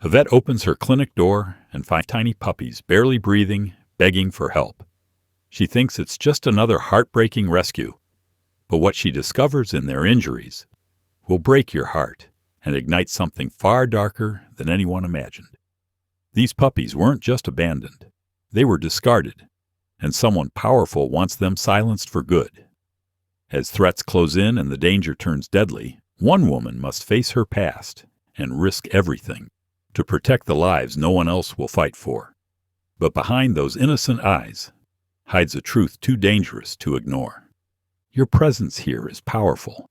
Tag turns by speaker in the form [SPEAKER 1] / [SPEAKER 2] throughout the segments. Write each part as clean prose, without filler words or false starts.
[SPEAKER 1] A vet opens her clinic door and finds tiny puppies barely breathing, begging for help. She thinks it's just another heartbreaking rescue, but what she discovers in their injuries will break your heart and ignite something far darker than anyone imagined. These puppies weren't just abandoned. They were discarded, and someone powerful wants them silenced for good. As threats close in and the danger turns deadly, one woman must face her past and risk everything to protect the lives no one else will fight for. But behind those innocent eyes hides a truth too dangerous to ignore. Your presence here is powerful.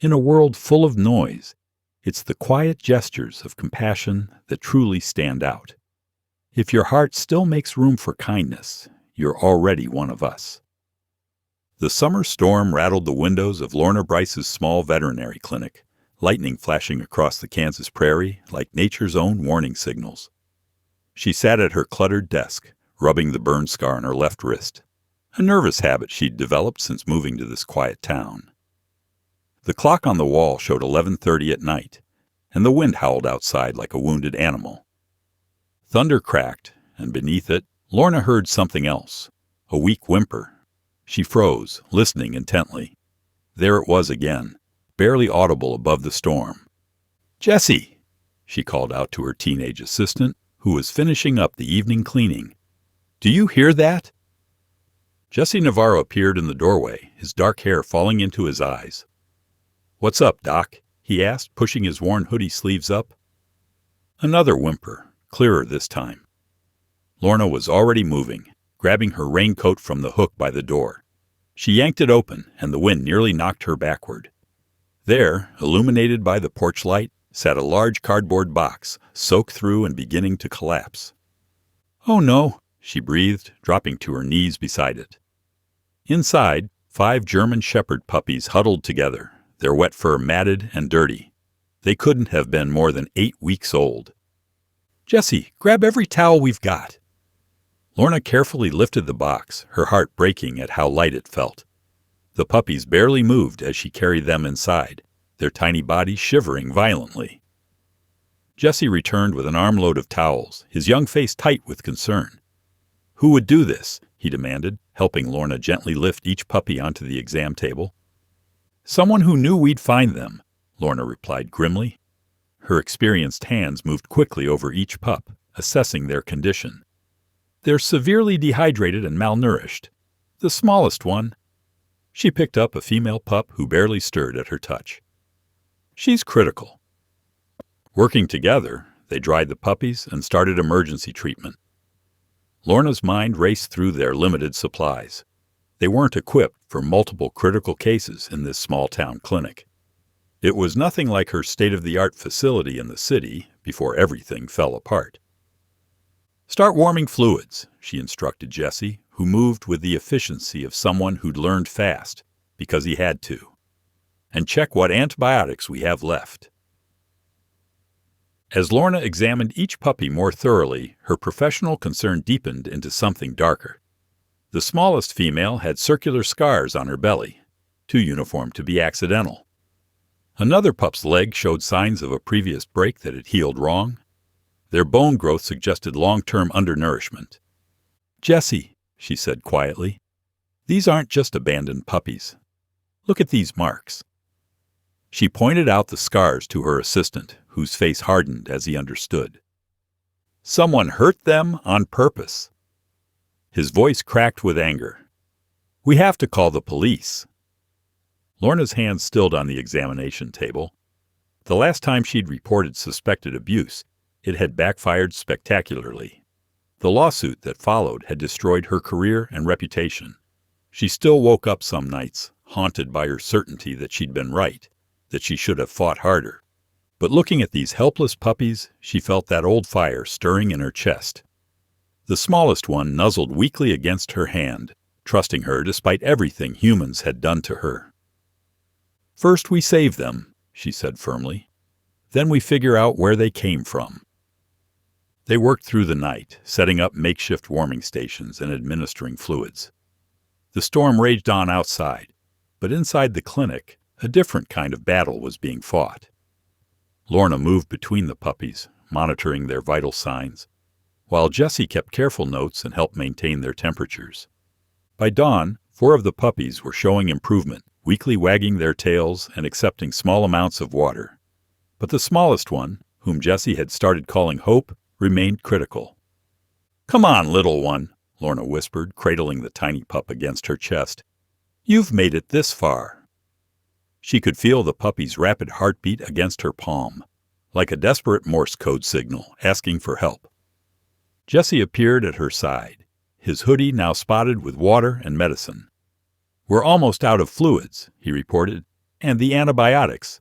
[SPEAKER 1] In a world full of noise, it's the quiet gestures of compassion that truly stand out. If your heart still makes room for kindness, you're already one of us. The summer storm rattled the windows of Lorna Bryce's small veterinary clinic, lightning flashing across the Kansas prairie like nature's own warning signals. She sat at her cluttered desk, rubbing the burn scar on her left wrist, a nervous habit she'd developed since moving to this quiet town. The clock on the wall showed 11:30 at night, and the wind howled outside like a wounded animal. Thunder cracked, and beneath it, Lorna heard something else, a weak whimper. She froze, listening intently. There it was again, barely audible above the storm. "Jessie!" she called out to her teenage assistant, who was finishing up the evening cleaning. "Do you hear that?" Jesse Navarro appeared in the doorway, his dark hair falling into his eyes. "What's up, Doc?" he asked, pushing his worn hoodie sleeves up. Another whimper, clearer this time. Lorna was already moving, grabbing her raincoat from the hook by the door. She yanked it open, and the wind nearly knocked her backward. There, illuminated by the porch light, sat a large cardboard box, soaked through and beginning to collapse. "Oh no," she breathed, dropping to her knees beside it. Inside, 5 German Shepherd puppies huddled together, their wet fur matted and dirty. They couldn't have been more than 8 weeks old. "Jessie, grab every towel we've got." Lorna carefully lifted the box, her heart breaking at how light it felt. The puppies barely moved as she carried them inside, their tiny bodies shivering violently. Jesse returned with an armload of towels, his young face tight with concern. "Who would do this?" he demanded, helping Lorna gently lift each puppy onto the exam table. "Someone who knew we'd find them," Lorna replied grimly. Her experienced hands moved quickly over each pup, assessing their condition. "They're severely dehydrated and malnourished. The smallest one—" She picked up a female pup who barely stirred at her touch. "She's critical." Working together, they dried the puppies and started emergency treatment. Lorna's mind raced through their limited supplies. They weren't equipped for multiple critical cases in this small-town clinic. It was nothing like her state-of-the-art facility in the city before everything fell apart. "Start warming fluids," she instructed Jesse, who moved with the efficiency of someone who'd learned fast because he had to. "And check what antibiotics we have left." As Lorna examined each puppy more thoroughly, her professional concern deepened into something darker. The smallest female had circular scars on her belly, too uniform to be accidental. Another pup's leg showed signs of a previous break that had healed wrong. Their bone growth suggested long-term undernourishment. "Jessie," she said quietly, "these aren't just abandoned puppies. Look at these marks." She pointed out the scars to her assistant, whose face hardened as he understood. "Someone hurt them on purpose." His voice cracked with anger. "We have to call the police." Lorna's hands stilled on the examination table. The last time she'd reported suspected abuse, it had backfired spectacularly. The lawsuit that followed had destroyed her career and reputation. She still woke up some nights, haunted by her certainty that she'd been right, that she should have fought harder. But looking at these helpless puppies, she felt that old fire stirring in her chest. The smallest one nuzzled weakly against her hand, trusting her despite everything humans had done to her. "First we save them," she said firmly. "Then we figure out where they came from." They worked through the night, setting up makeshift warming stations and administering fluids. The storm raged on outside, but inside the clinic, a different kind of battle was being fought. Lorna moved between the puppies, monitoring their vital signs, while Jessie kept careful notes and helped maintain their temperatures. By dawn, 4 of the puppies were showing improvement, weakly wagging their tails and accepting small amounts of water. But the smallest one, whom Jessie had started calling Hope, remained critical. "Come on, little one," Lorna whispered, cradling the tiny pup against her chest. "You've made it this far." She could feel the puppy's rapid heartbeat against her palm, like a desperate Morse code signal asking for help. Jessie appeared at her side, his hoodie now spotted with water and medicine. "We're almost out of fluids," he reported, "and the antibiotics."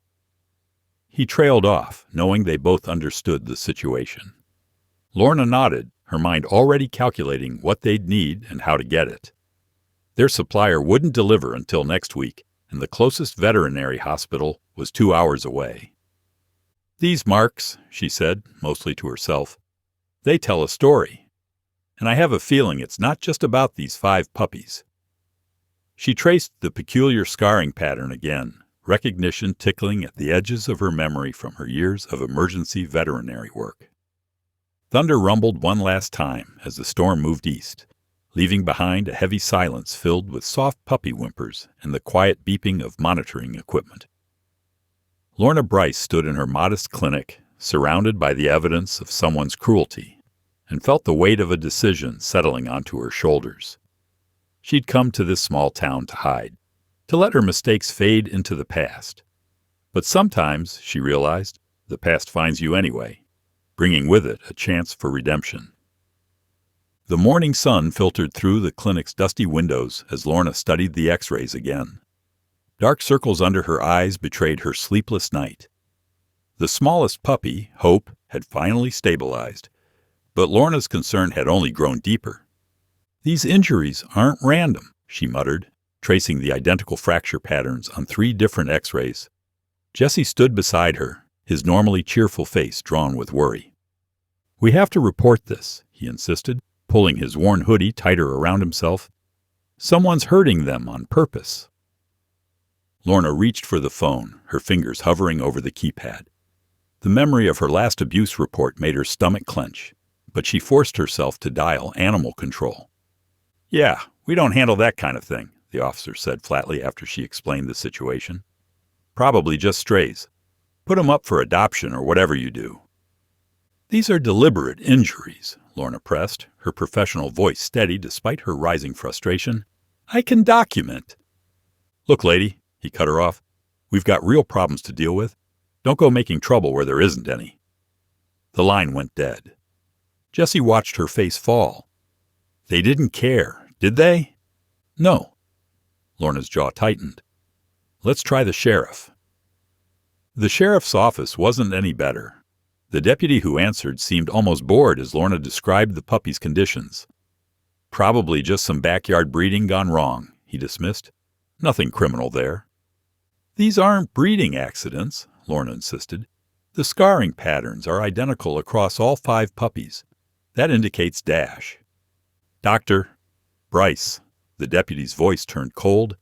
[SPEAKER 1] He trailed off, knowing they both understood the situation. Lorna nodded, her mind already calculating what they'd need and how to get it. Their supplier wouldn't deliver until next week, and the closest veterinary hospital was 2 hours away. "These marks," she said, mostly to herself, "they tell a story. And I have a feeling it's not just about these 5 puppies." She traced the peculiar scarring pattern again, recognition tickling at the edges of her memory from her years of emergency veterinary work. Thunder rumbled one last time as the storm moved east, leaving behind a heavy silence filled with soft puppy whimpers and the quiet beeping of monitoring equipment. Lorna Bryce stood in her modest clinic, surrounded by the evidence of someone's cruelty, and felt the weight of a decision settling onto her shoulders. She'd come to this small town to hide, to let her mistakes fade into the past. But sometimes, she realized, the past finds you anyway, bringing with it a chance for redemption. The morning sun filtered through the clinic's dusty windows as Lorna studied the x-rays again. Dark circles under her eyes betrayed her sleepless night. The smallest puppy, Hope, had finally stabilized, but Lorna's concern had only grown deeper. "These injuries aren't random," she muttered, tracing the identical fracture patterns on 3 different x-rays. Jessie stood beside her, his normally cheerful face drawn with worry. "We have to report this," he insisted, pulling his worn hoodie tighter around himself. "Someone's hurting them on purpose." Lorna reached for the phone, her fingers hovering over the keypad. The memory of her last abuse report made her stomach clench, but she forced herself to dial animal control. "Yeah, we don't handle that kind of thing," the officer said flatly after she explained the situation. "Probably just strays. Put 'em up for adoption or whatever you do." "These are deliberate injuries," Lorna pressed, her professional voice steady despite her rising frustration. "I can document." "Look, lady," he cut her off, "we've got real problems to deal with. Don't go making trouble where there isn't any." The line went dead. Jessie watched her face fall. They didn't care, did they? No. Lorna's jaw tightened. "Let's try the sheriff." The sheriff's office wasn't any better. The deputy who answered seemed almost bored as Lorna described the puppy's conditions. "Probably just some backyard breeding gone wrong," he dismissed. "Nothing criminal there." "These aren't breeding accidents," Lorna insisted. "The scarring patterns are identical across all 5 puppies. That indicates dash." "Dr. Bryce," the deputy's voice turned cold,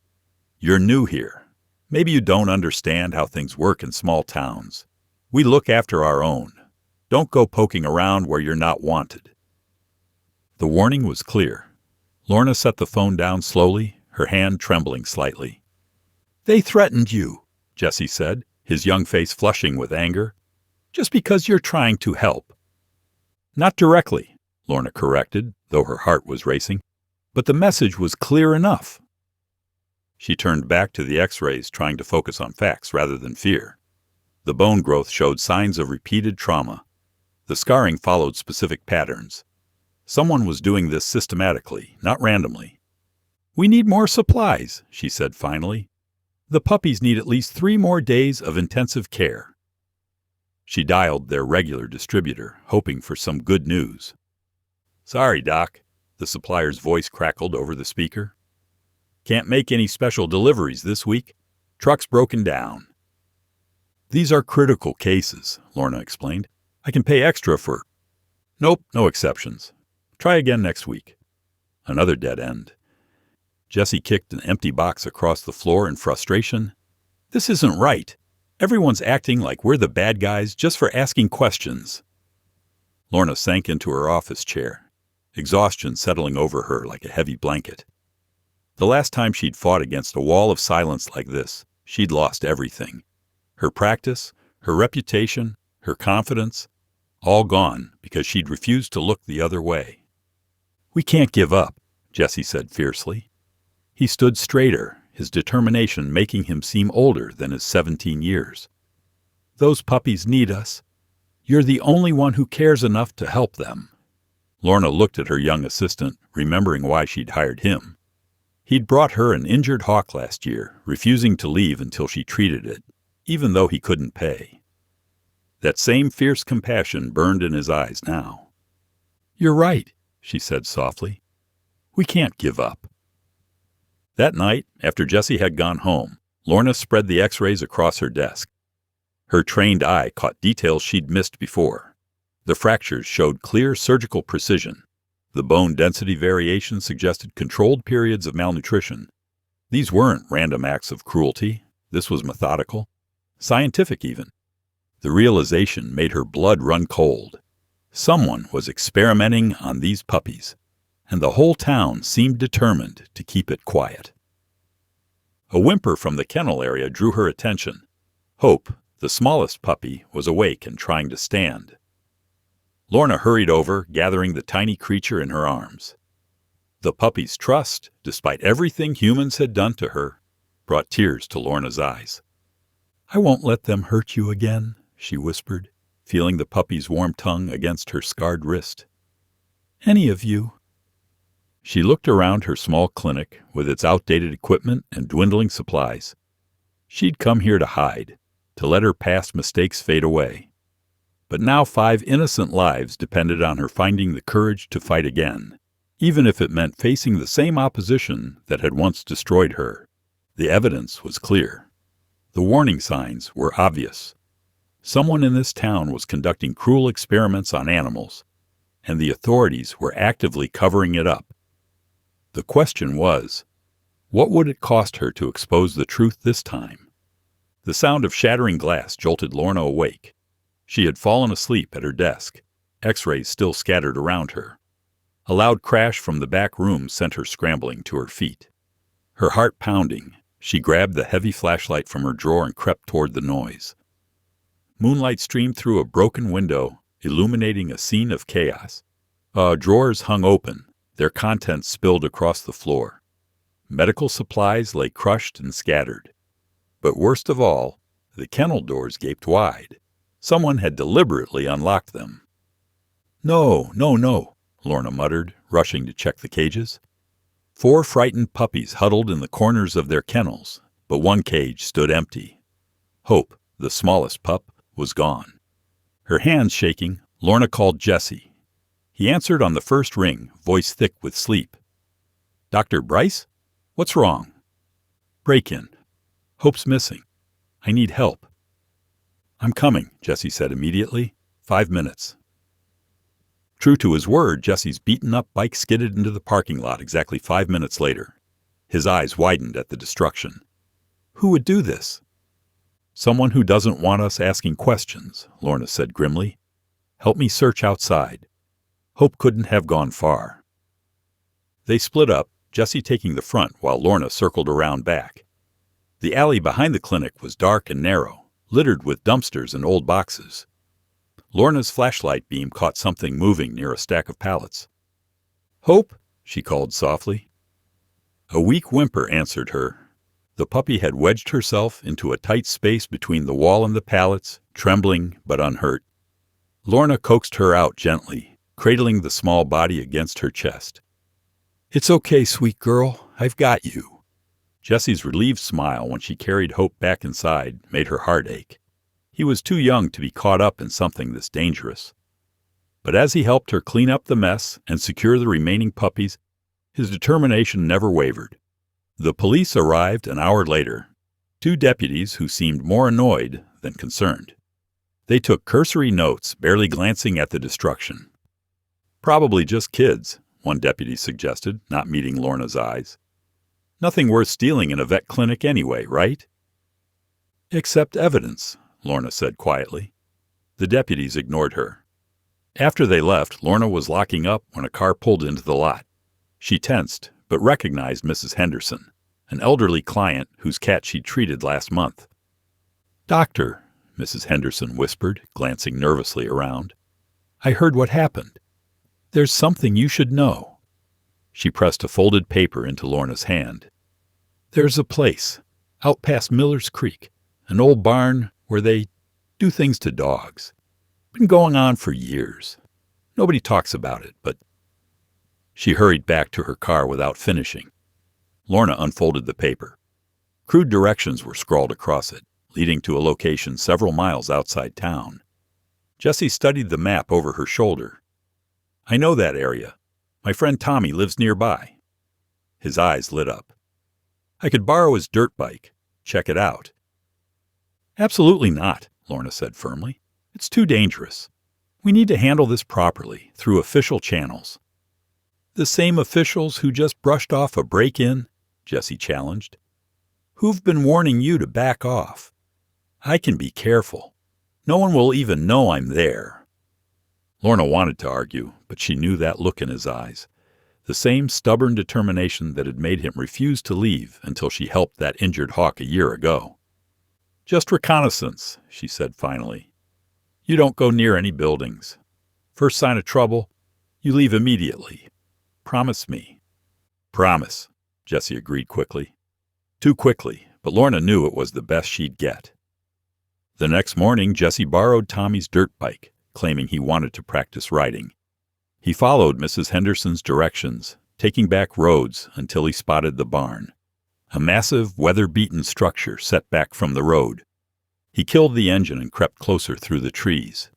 [SPEAKER 1] "you're new here. Maybe you don't understand how things work in small towns. We look after our own. Don't go poking around where you're not wanted." The warning was clear. Lorna set the phone down slowly, her hand trembling slightly. "They threatened you," Jessie said, his young face flushing with anger, "just because you're trying to help." "Not directly," Lorna corrected, though her heart was racing, "but the message was clear enough." She turned back to the x-rays, trying to focus on facts rather than fear. The bone growth showed signs of repeated trauma. The scarring followed specific patterns. Someone was doing this systematically, not randomly. "We need more supplies," she said finally. "The puppies need at least 3 more days of intensive care." She dialed their regular distributor, hoping for some good news. "Sorry, Doc," the supplier's voice crackled over the speaker. "Can't make any special deliveries this week. Truck's broken down." "These are critical cases," Lorna explained. "I can pay extra for—" "Nope, no exceptions. Try again next week." Another dead end. Jessie kicked an empty box across the floor in frustration. "This isn't right. Everyone's acting like we're the bad guys just for asking questions." Lorna sank into her office chair, exhaustion settling over her like a heavy blanket. The last time she'd fought against a wall of silence like this, she'd lost everything. Her practice, her reputation, her confidence, all gone because she'd refused to look the other way. "We can't give up," Jesse said fiercely. He stood straighter, his determination making him seem older than his 17 years. "Those puppies need us. You're the only one who cares enough to help them." Lorna looked at her young assistant, remembering why she'd hired him. He'd brought her an injured hawk last year, refusing to leave until she treated it, even though he couldn't pay. That same fierce compassion burned in his eyes now. "You're right," she said softly. "We can't give up." That night, after Jesse had gone home, Lorna spread the x-rays across her desk. Her trained eye caught details she'd missed before. The fractures showed clear surgical precision. The bone density variation suggested controlled periods of malnutrition. These weren't random acts of cruelty. This was methodical, scientific even. The realization made her blood run cold. Someone was experimenting on these puppies, and the whole town seemed determined to keep it quiet. A whimper from the kennel area drew her attention. Hope, the smallest puppy, was awake and trying to stand. Lorna hurried over, gathering the tiny creature in her arms. The puppy's trust, despite everything humans had done to her, brought tears to Lorna's eyes. "I won't let them hurt you again," she whispered, feeling the puppy's warm tongue against her scarred wrist. "Any of you." She looked around her small clinic with its outdated equipment and dwindling supplies. She'd come here to hide, to let her past mistakes fade away. But now 5 innocent lives depended on her finding the courage to fight again, even if it meant facing the same opposition that had once destroyed her. The evidence was clear. The warning signs were obvious. Someone in this town was conducting cruel experiments on animals, and the authorities were actively covering it up. The question was, what would it cost her to expose the truth this time? The sound of shattering glass jolted Lorna awake. She had fallen asleep at her desk, x-rays still scattered around her. A loud crash from the back room sent her scrambling to her feet. Her heart pounding, she grabbed the heavy flashlight from her drawer and crept toward the noise. Moonlight streamed through a broken window, illuminating a scene of chaos. Drawers hung open, their contents spilled across the floor. Medical supplies lay crushed and scattered. But worst of all, the kennel doors gaped wide. Someone had deliberately unlocked them. "No, no, no," Lorna muttered, rushing to check the cages. 4 frightened puppies huddled in the corners of their kennels, but one cage stood empty. Hope, the smallest pup, was gone. Her hands shaking, Lorna called Jesse. He answered on the first ring, voice thick with sleep. "Dr. Bryce? What's wrong?" "Break-in. Hope's missing. I need help." "I'm coming," Jesse said immediately. 5 minutes. True to his word, Jesse's beaten-up bike skidded into the parking lot exactly 5 minutes later. His eyes widened at the destruction. Who would do this? "Someone who doesn't want us asking questions," Lorna said grimly. "Help me search outside." Hope couldn't have gone far. They split up, Jesse taking the front while Lorna circled around back. The alley behind the clinic was dark and narrow, littered with dumpsters and old boxes. Lorna's flashlight beam caught something moving near a stack of pallets. "Hope," she called softly. A weak whimper answered her. The puppy had wedged herself into a tight space between the wall and the pallets, trembling but unhurt. Lorna coaxed her out gently, cradling the small body against her chest. "It's okay, sweet girl. I've got you." Jesse's relieved smile when she carried Hope back inside made her heart ache. He was too young to be caught up in something this dangerous. But as he helped her clean up the mess and secure the remaining puppies, his determination never wavered. The police arrived an hour later, 2 deputies who seemed more annoyed than concerned. They took cursory notes, barely glancing at the destruction. "Probably just kids," one deputy suggested, not meeting Lorna's eyes. "Nothing worth stealing in a vet clinic anyway, right?" "Except evidence," Lorna said quietly. The deputies ignored her. After they left, Lorna was locking up when a car pulled into the lot. She tensed, but recognized Mrs. Henderson, an elderly client whose cat she'd treated last month. "Doctor," Mrs. Henderson whispered, glancing nervously around, "I heard what happened. There's something you should know." She pressed a folded paper into Lorna's hand. "There's a place, out past Miller's Creek, an old barn where they do things to dogs. Been going on for years. Nobody talks about it, but—" She hurried back to her car without finishing. Lorna unfolded the paper. Crude directions were scrawled across it, leading to a location several miles outside town. Jessie studied the map over her shoulder. "I know that area. My friend Tommy lives nearby." His eyes lit up. "I could borrow his dirt bike. Check it out." "Absolutely not," Lorna said firmly. "It's too dangerous. We need to handle this properly, through official channels." "The same officials who just brushed off a break-in?" Jessie challenged. "Who've been warning you to back off? I can be careful. No one will even know I'm there." Lorna wanted to argue, but she knew that look in his eyes, the same stubborn determination that had made him refuse to leave until she helped that injured hawk a year ago. "Just reconnaissance," she said finally. "You don't go near any buildings. First sign of trouble, you leave immediately. Promise me." "Promise," Jessie agreed quickly. Too quickly, but Lorna knew it was the best she'd get. The next morning, Jessie borrowed Tommy's dirt bike, claiming he wanted to practice riding. He followed Mrs. Henderson's directions, taking back roads until he spotted the barn, a massive, weather-beaten structure set back from the road. He killed the engine and crept closer through the trees.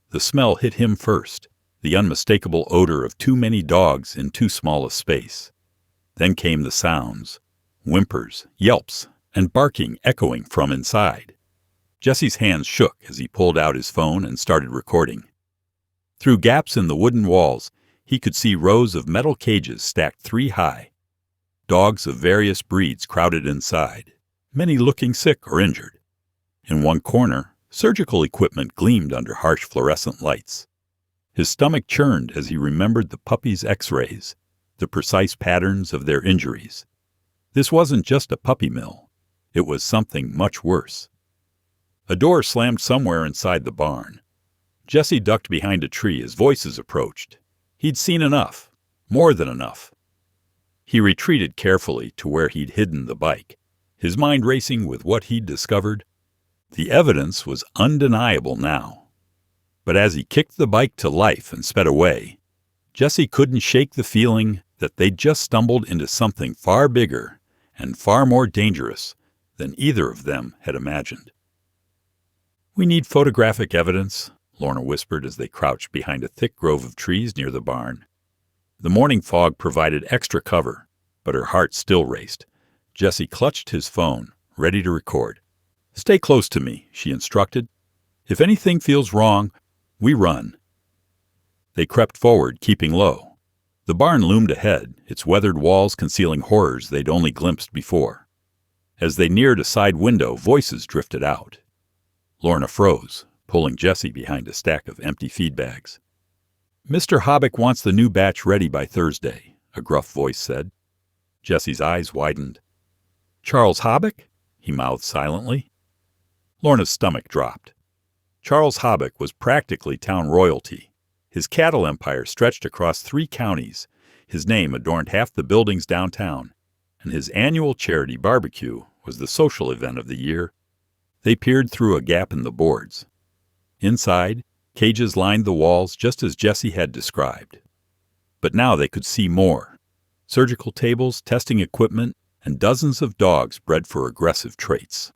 [SPEAKER 1] The smell hit him first, the unmistakable odor of too many dogs in too small a space. Then came the sounds, whimpers, yelps, and barking echoing from inside. Jessie's hands shook as he pulled out his phone and started recording. Through gaps in the wooden walls, he could see rows of metal cages stacked 3 high. Dogs of various breeds crowded inside, many looking sick or injured. In one corner, surgical equipment gleamed under harsh fluorescent lights. His stomach churned as he remembered the puppies' x-rays, the precise patterns of their injuries. This wasn't just a puppy mill. It was something much worse. A door slammed somewhere inside the barn. Jessie ducked behind a tree as voices approached. He'd seen enough, more than enough. He retreated carefully to where he'd hidden the bike, his mind racing with what he'd discovered. The evidence was undeniable now. But as he kicked the bike to life and sped away, Jessie couldn't shake the feeling that they'd just stumbled into something far bigger and far more dangerous than either of them had imagined. "We need photographic evidence," Lorna whispered as they crouched behind a thick grove of trees near the barn. The morning fog provided extra cover, but her heart still raced. Jessie clutched his phone, ready to record. "Stay close to me," she instructed. "If anything feels wrong, we run." They crept forward, keeping low. The barn loomed ahead, its weathered walls concealing horrors they'd only glimpsed before. As they neared a side window, voices drifted out. Lorna froze, pulling Jessie behind a stack of empty feed bags. "Mr. Hobbick wants the new batch ready by Thursday," a gruff voice said. Jessie's eyes widened. "Charles Hobbick?" he mouthed silently. Lorna's stomach dropped. Charles Hobbick was practically town royalty. His cattle empire stretched across 3 counties. His name adorned half the buildings downtown, and his annual charity barbecue was the social event of the year. They peered through a gap in the boards. Inside, cages lined the walls just as Jessie had described. But now they could see more. Surgical tables, testing equipment, and dozens of dogs bred for aggressive traits.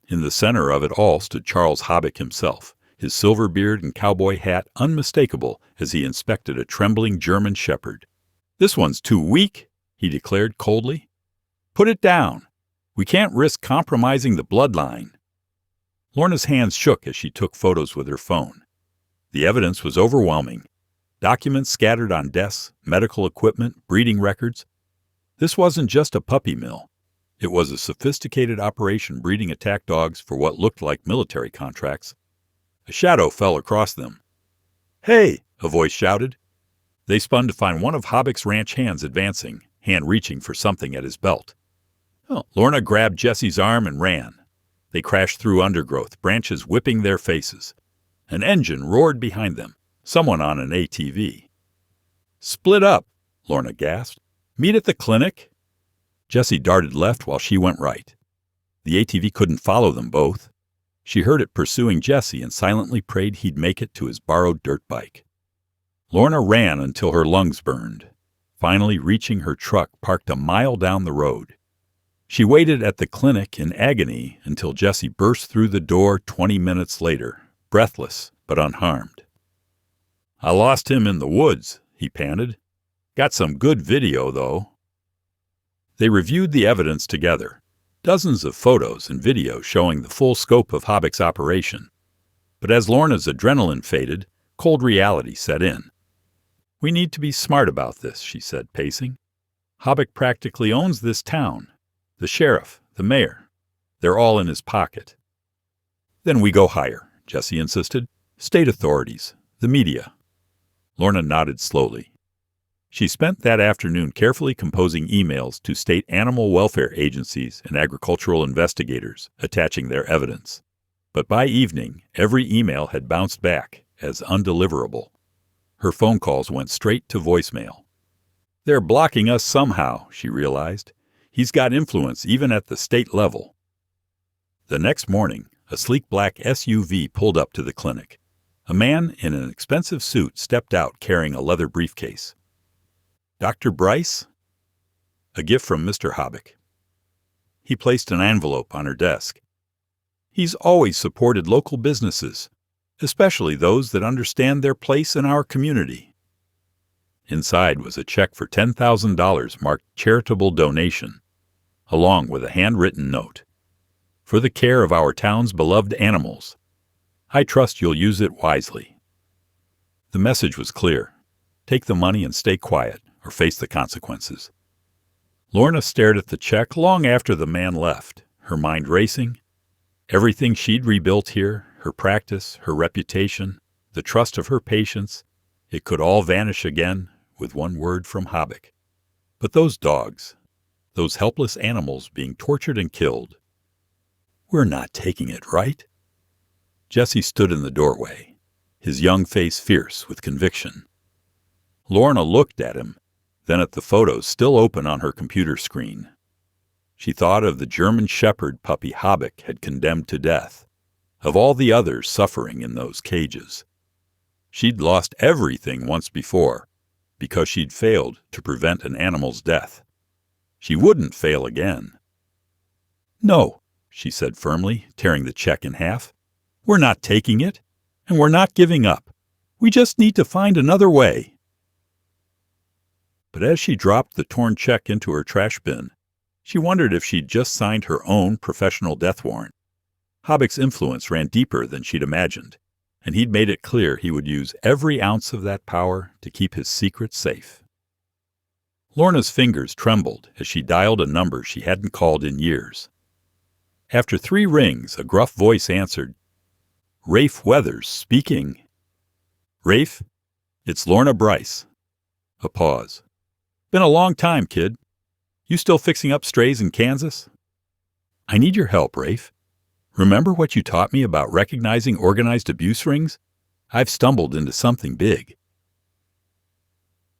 [SPEAKER 1] In the center of it all stood Charles Hobbick himself, his silver beard and cowboy hat unmistakable as he inspected a trembling German shepherd. "This one's too weak," he declared coldly. "Put it down. We can't risk compromising the bloodline." Lorna's hands shook as she took photos with her phone. The evidence was overwhelming. Documents scattered on desks, medical equipment, breeding records. This wasn't just a puppy mill. It was a sophisticated operation breeding attack dogs for what looked like military contracts. A shadow fell across them. "Hey!" a voice shouted. They spun to find one of Hobbick's ranch hands advancing, hand reaching for something at his belt. Oh. Lorna grabbed Jesse's arm and ran. They crashed through undergrowth, branches whipping their faces. An engine roared behind them, someone on an ATV. "Split up," Lorna gasped. "Meet at the clinic?" Jessie darted left while she went right. The ATV couldn't follow them both. She heard it pursuing Jesse and silently prayed he'd make it to his borrowed dirt bike. Lorna ran until her lungs burned, finally reaching her truck parked a mile down the road. She waited at the clinic in agony until Jesse burst through the door 20 minutes later, breathless but unharmed. "I lost him in the woods," he panted. "Got some good video, though." They reviewed the evidence together, dozens of photos and video showing the full scope of Hobbick's operation. But as Lorna's adrenaline faded, cold reality set in. "We need to be smart about this," she said, pacing. "Hobbick practically owns this town. The sheriff, the mayor, they're all in his pocket." "Then we go higher," Jesse insisted. "State authorities, the media." Lorna nodded slowly. She spent that afternoon carefully composing emails to state animal welfare agencies and agricultural investigators, attaching their evidence. But by evening, every email had bounced back as undeliverable. Her phone calls went straight to voicemail. "They're blocking us somehow," she realized. "He's got influence even at the state level." The next morning, a sleek black SUV pulled up to the clinic. A man in an expensive suit stepped out carrying a leather briefcase. "Dr. Bryce?" "A gift from Mr. Hobbick." He placed an envelope on her desk. "He's always supported local businesses, especially those that understand their place in our community." Inside was a check for $10,000 marked charitable donation, along with a handwritten note. "For the care of our town's beloved animals. I trust you'll use it wisely." The message was clear. Take the money and stay quiet, or face the consequences. Lorna stared at the check long after the man left, her mind racing. Everything she'd rebuilt here, her practice, her reputation, the trust of her patients, it could all vanish again with one word from Hobbick. But those dogs, those helpless animals being tortured and killed. "We're not taking it, right?" Jesse stood in the doorway, his young face fierce with conviction. Lorna looked at him, then at the photos still open on her computer screen. She thought of the German shepherd puppy Hobbick had condemned to death, of all the others suffering in those cages. She'd lost everything once before, because she'd failed to prevent an animal's death. She wouldn't fail again. "No," she said firmly, tearing the check in half. "We're not taking it, and we're not giving up. We just need to find another way." But as she dropped the torn check into her trash bin, she wondered if she'd just signed her own professional death warrant. Hobbick's influence ran deeper than she'd imagined, and he'd made it clear he would use every ounce of that power to keep his secret safe. Lorna's fingers trembled as she dialed a number she hadn't called in years. After 3 rings, a gruff voice answered. "Rafe Weathers speaking." "Rafe, it's Lorna Bryce." A pause. "Been a long time, kid. You still fixing up strays in Kansas?" "I need your help, Rafe. Remember what you taught me about recognizing organized abuse rings? I've stumbled into something big."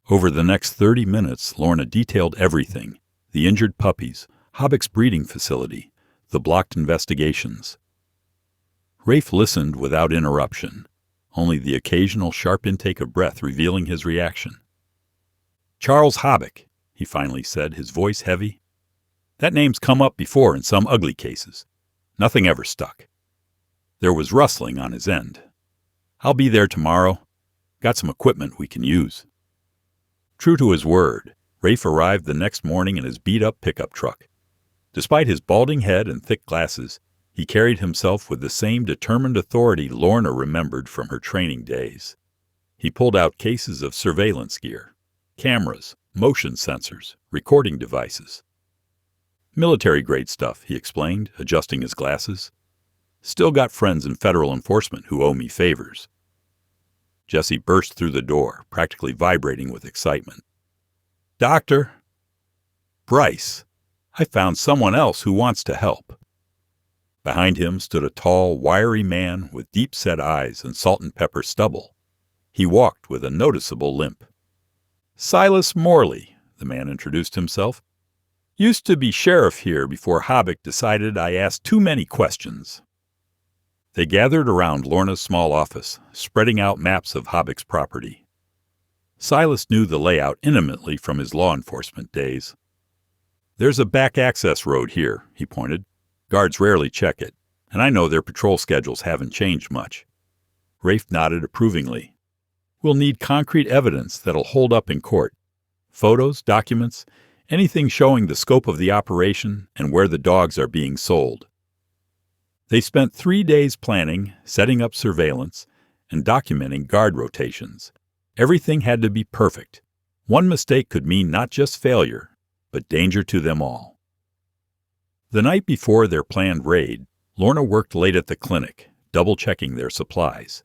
[SPEAKER 1] Over the next 30 minutes, Lorna detailed everything: the injured puppies, Hobbick's breeding facility, the blocked investigations. Rafe listened without interruption, only the occasional sharp intake of breath revealing his reaction. "Charles Hobbick," he finally said, his voice heavy. "That name's come up before in some ugly cases. Nothing ever stuck." There was rustling on his end. "I'll be there tomorrow. Got some equipment we can use." True to his word, Rafe arrived the next morning in his beat-up pickup truck. Despite his balding head and thick glasses, he carried himself with the same determined authority Lorna remembered from her training days. He pulled out cases of surveillance gear, cameras, motion sensors, recording devices. "Military-grade stuff," he explained, adjusting his glasses. "Still got friends in federal enforcement who owe me favors." Jessie burst through the door, practically vibrating with excitement. "Doctor!" "Bryce, I found someone else who wants to help." Behind him stood a tall, wiry man with deep-set eyes and salt-and-pepper stubble. He walked with a noticeable limp. "Silas Morley," the man introduced himself. "Used to be sheriff here before Hobbick decided I asked too many questions." They gathered around Lorna's small office, spreading out maps of Hobbick's property. Silas knew the layout intimately from his law enforcement days. "There's a back access road here," he pointed. "Guards rarely check it, and I know their patrol schedules haven't changed much." Rafe nodded approvingly. "We'll need concrete evidence that'll hold up in court. Photos, documents, anything showing the scope of the operation and where the dogs are being sold." They spent 3 days planning, setting up surveillance, and documenting guard rotations. Everything had to be perfect. One mistake could mean not just failure, but danger to them all. The night before their planned raid, Lorna worked late at the clinic, double-checking their supplies.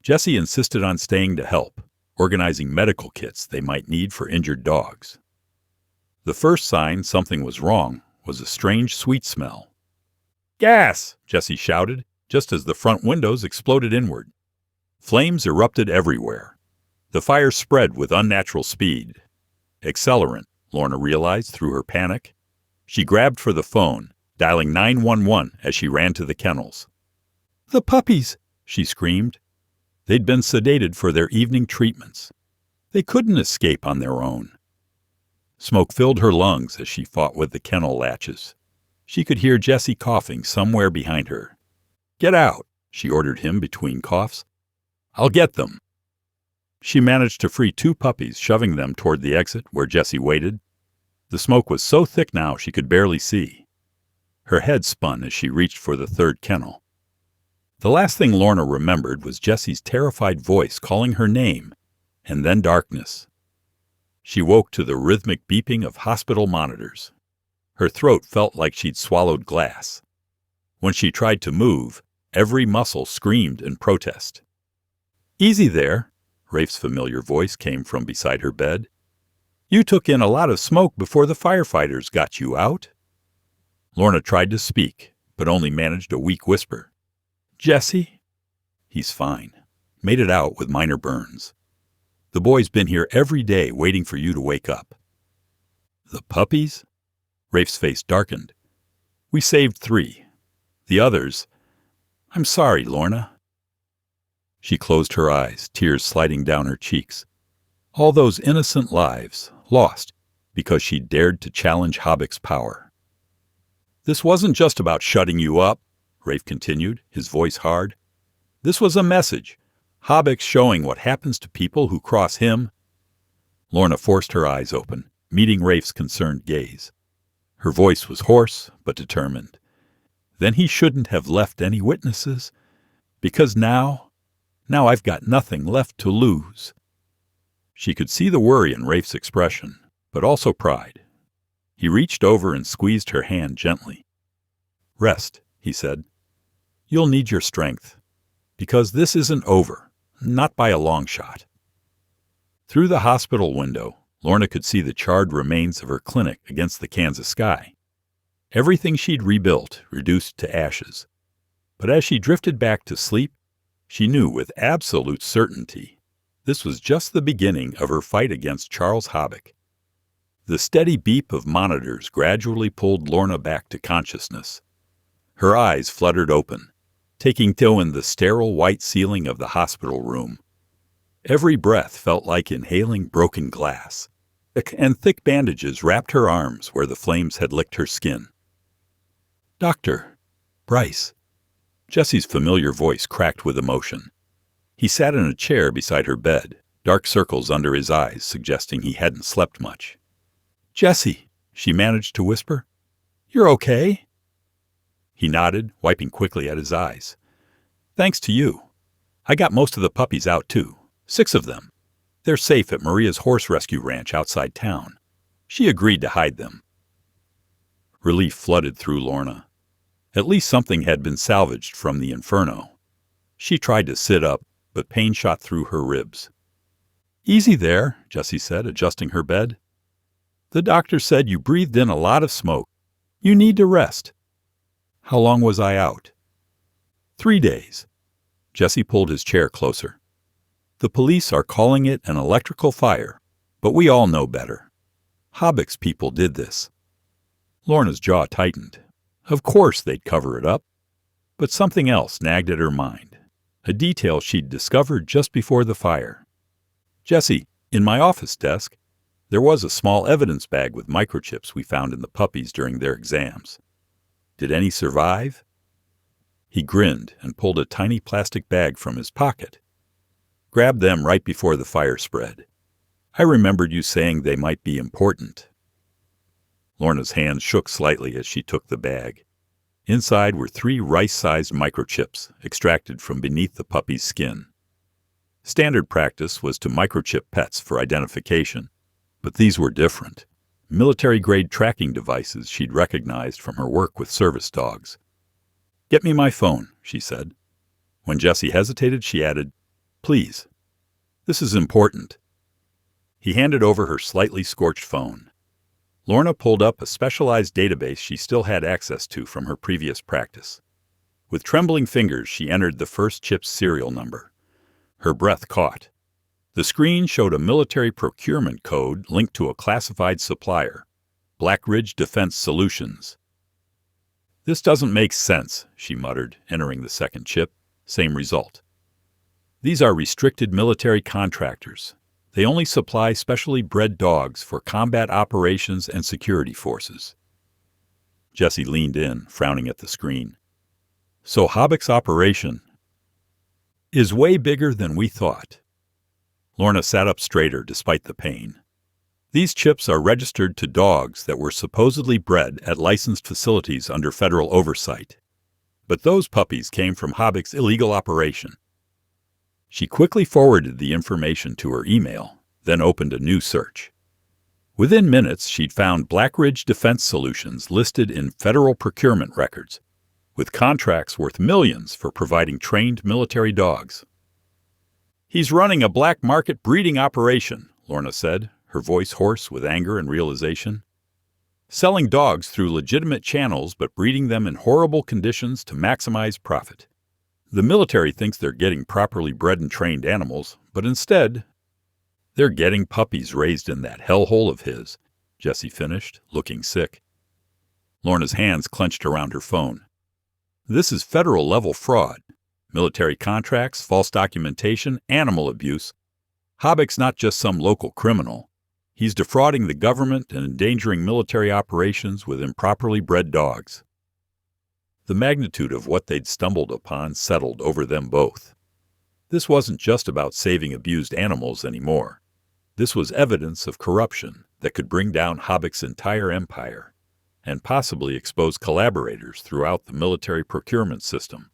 [SPEAKER 1] Jessie insisted on staying to help, organizing medical kits they might need for injured dogs. The first sign something was wrong was a strange sweet smell. "Gas!" Jessie shouted, just as the front windows exploded inward. Flames erupted everywhere. The fire spread with unnatural speed. Accelerant, Lorna realized through her panic. She grabbed for the phone, dialing 911 as she ran to the kennels. "The puppies!" she screamed. They'd been sedated for their evening treatments. They couldn't escape on their own. Smoke filled her lungs as she fought with the kennel latches. She could hear Jessie coughing somewhere behind her. "Get out," she ordered him between coughs. "I'll get them." She managed to free 2 puppies, shoving them toward the exit where Jessie waited. The smoke was so thick now she could barely see. Her head spun as she reached for the 3rd kennel. The last thing Lorna remembered was Jessie's terrified voice calling her name, and then darkness. She woke to the rhythmic beeping of hospital monitors. Her throat felt like she'd swallowed glass. When she tried to move, every muscle screamed in protest. "Easy there," Rafe's familiar voice came from beside her bed. "You took in a lot of smoke before the firefighters got you out." Lorna tried to speak, but only managed a weak whisper. "Jessie?" "He's fine. Made it out with minor burns. The boy's been here every day waiting for you to wake up." "The puppies?" Rafe's face darkened. "We saved 3. The others—" "I'm sorry, Lorna." She closed her eyes, tears sliding down her cheeks. All those innocent lives, lost because she dared to challenge Hobbick's power. "This wasn't just about shutting you up," Rafe continued, his voice hard. "This was a message. Hobbick's showing what happens to people who cross him." Lorna forced her eyes open, meeting Rafe's concerned gaze. Her voice was hoarse but determined. "Then he shouldn't have left any witnesses, because now I've got nothing left to lose." She could see the worry in Rafe's expression, but also pride. He reached over and squeezed her hand gently. "Rest," he said. "You'll need your strength, because this isn't over, not by a long shot." Through the hospital window, Lorna could see the charred remains of her clinic against the Kansas sky. Everything she'd rebuilt reduced to ashes. But as she drifted back to sleep, she knew with absolute certainty this was just the beginning of her fight against Charles Hobbick. The steady beep of monitors gradually pulled Lorna back to consciousness. Her eyes fluttered open, taking in the sterile white ceiling of the hospital room. Every breath felt like inhaling broken glass, and thick bandages wrapped her arms where the flames had licked her skin. "Doctor, Bryce." Jessie's familiar voice cracked with emotion. He sat in a chair beside her bed, dark circles under his eyes suggesting he hadn't slept much. "Jessie," she managed to whisper. "You're okay?" He nodded, wiping quickly at his eyes. "Thanks to you. I got most of the puppies out, too. 6 of them. They're safe at Maria's horse rescue ranch outside town. She agreed to hide them." Relief flooded through Lorna. At least something had been salvaged from the inferno. She tried to sit up, but pain shot through her ribs. "Easy there," Jessie said, adjusting her bed. "The doctor said you breathed in a lot of smoke. You need to rest." "How long was I out?" 3 days. Jessie pulled his chair closer. "The police are calling it an electrical fire, but we all know better. Hobbick's people did this." Lorna's jaw tightened. Of course they'd cover it up. But something else nagged at her mind, a detail she'd discovered just before the fire. "Jessie, in my office desk, there was a small evidence bag with microchips we found in the puppies during their exams. Did any survive?" He grinned and pulled a tiny plastic bag from his pocket. "Grabbed them right before the fire spread. I remembered you saying they might be important." Lorna's hand shook slightly as she took the bag. Inside were 3 rice-sized microchips extracted from beneath the puppy's skin. Standard practice was to microchip pets for identification, but these were different. Military-grade tracking devices she'd recognized from her work with service dogs. "Get me my phone," she said. When Jessie hesitated, she added, "Please. This is important." He handed over her slightly scorched phone. Lorna pulled up a specialized database she still had access to from her previous practice. With trembling fingers, she entered the first chip's serial number. Her breath caught. The screen showed a military procurement code linked to a classified supplier, Black Ridge Defense Solutions. "This doesn't make sense," she muttered, entering the second chip. Same result. "These are restricted military contractors. They only supply specially bred dogs for combat operations and security forces." Jessie leaned in, frowning at the screen. "So Hobbick's operation is way bigger than we thought." Lorna sat up straighter despite the pain. "These chips are registered to dogs that were supposedly bred at licensed facilities under federal oversight. But those puppies came from Hobbick's illegal operation." She quickly forwarded the information to her email, then opened a new search. Within minutes, she'd found Black Ridge Defense Solutions listed in federal procurement records, with contracts worth millions for providing trained military dogs. "He's running a black market breeding operation," Lorna said, her voice hoarse with anger and realization. "Selling dogs through legitimate channels but breeding them in horrible conditions to maximize profit. The military thinks they're getting properly bred and trained animals, but instead, they're getting puppies raised in that hellhole of his," Jessie finished, looking sick. Lorna's hands clenched around her phone. "This is federal-level fraud. Military contracts, false documentation, animal abuse. Hobbick's not just some local criminal. He's defrauding the government and endangering military operations with improperly bred dogs." The magnitude of what they'd stumbled upon settled over them both. This wasn't just about saving abused animals anymore. This was evidence of corruption that could bring down Hobbick's entire empire and possibly expose collaborators throughout the military procurement system.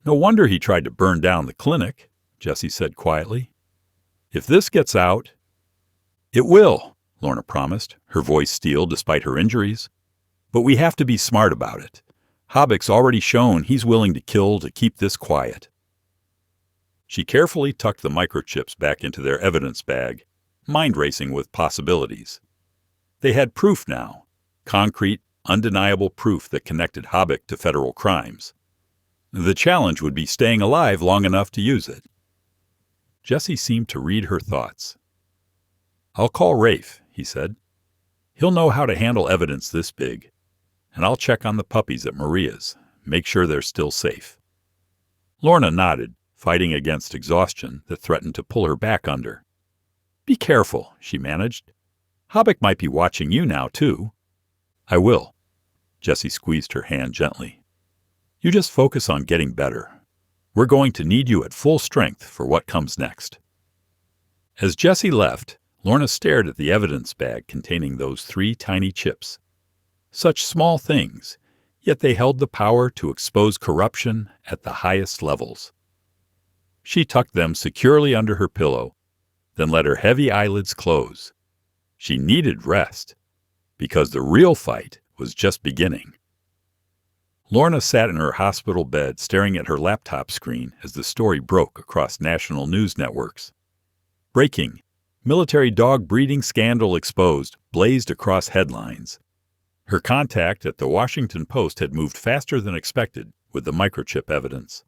[SPEAKER 1] "No wonder he tried to burn down the clinic," Jessie said quietly. "If this gets out—" "It will," Lorna promised, her voice steel despite her injuries. "But we have to be smart about it. Hobbick's already shown he's willing to kill to keep this quiet." She carefully tucked the microchips back into their evidence bag, mind-racing with possibilities. They had proof now, concrete, undeniable proof that connected Hobbick to federal crimes. The challenge would be staying alive long enough to use it. Jessie seemed to read her thoughts. "I'll call Rafe," he said. "He'll know how to handle evidence this big. And I'll check on the puppies at Maria's, make sure they're still safe." Lorna nodded, fighting against exhaustion that threatened to pull her back under. "Be careful," she managed. "Hobbick might be watching you now, too." "I will." Jessie squeezed her hand gently. "You just focus on getting better. We're going to need you at full strength for what comes next." As Jessie left, Lorna stared at the evidence bag containing those 3 tiny chips. Such small things, yet they held the power to expose corruption at the highest levels. She tucked them securely under her pillow, then let her heavy eyelids close. She needed rest, because the real fight was just beginning. Lorna sat in her hospital bed staring at her laptop screen as the story broke across national news networks. Breaking: military dog breeding scandal exposed, blazed across headlines. Her contact at the Washington Post had moved faster than expected with the microchip evidence.